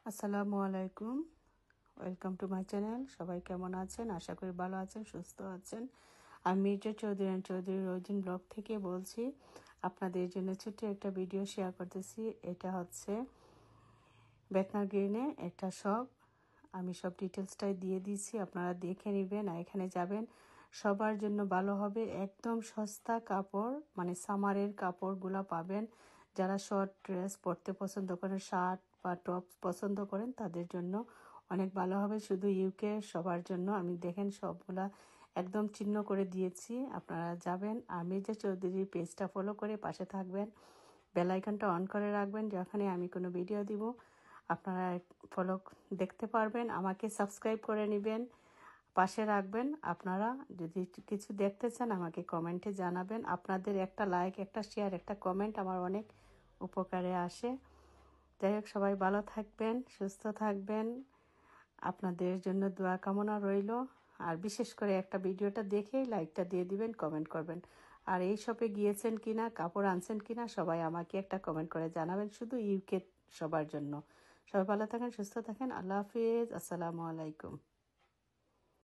আসসালামু আলাইকুম, welcome to my channel. সবাই কেমন আছেন? আশা করি ভালো আছেন, সুস্থ আছেন। আমি মির্জা চৌধুরী রোজিন ব্লগ থেকে বলছি। আপনাদের জন্য ছোট্ট একটা ভিডিও শেয়ার করতেছি। এটা হচ্ছে বেতনার গ্রিনে একটা শপ। আমি সব ডিটেলসটাই দিয়ে দিয়েছি, আপনারা দেখে নেবেন। আর এখানে যাবেন, সবার জন্য ভালো হবে। একদম সস্তা কাপড়, মানে সামারের কাপড়গুলো পাবেন। যারা শর্ট ড্রেস পরতে পছন্দ করেন, শার্ট বা টপ পছন্দ করেন, তাদের জন্য অনেক ভালো হবে। শুধু ইউকে সবার জন্য আমি দেখেন সবগুলা একদম চিহ্ন করে দিয়েছি। আপনারা যাবেন আর মির্জা চৌধুরীর পেজটা ফলো করে পাশে থাকবেন। বেল আইকনটা অন করে রাখবেন, যখনই আমি কোনো ভিডিও দিব আপনারা ফলো দেখতে পারবেন। আমাকে সাবস্ক্রাইব করে নেবেন, পাশে রাখবেন। আপনারা যদি কিছু দেখতে চান আমাকে কমেন্টে জানাবেন। আপনাদের একটা লাইক, একটা শেয়ার, একটা কমেন্ট আমার অনেক উপকারে আসে। যাই হোক, সবাই ভালো থাকবেন, সুস্থ থাকবেন। আপনাদের জন্য দোয়া কামনা রইল। আর বিশেষ করে একটা ভিডিওটা দেখেই লাইকটা দিয়ে দিবেন, কমেন্ট করবেন। আর এই শপে গিয়েছেন কিনা, কাপড় আনছেন কিনা, সবাই আমাকে একটা কমেন্ট করে জানাবেন। শুধু ইউকে সবার জন্য। সবাই ভালো থাকেন, সুস্থ থাকেন। আল্লাহ হাফিজ, আসসালামু আলাইকুম।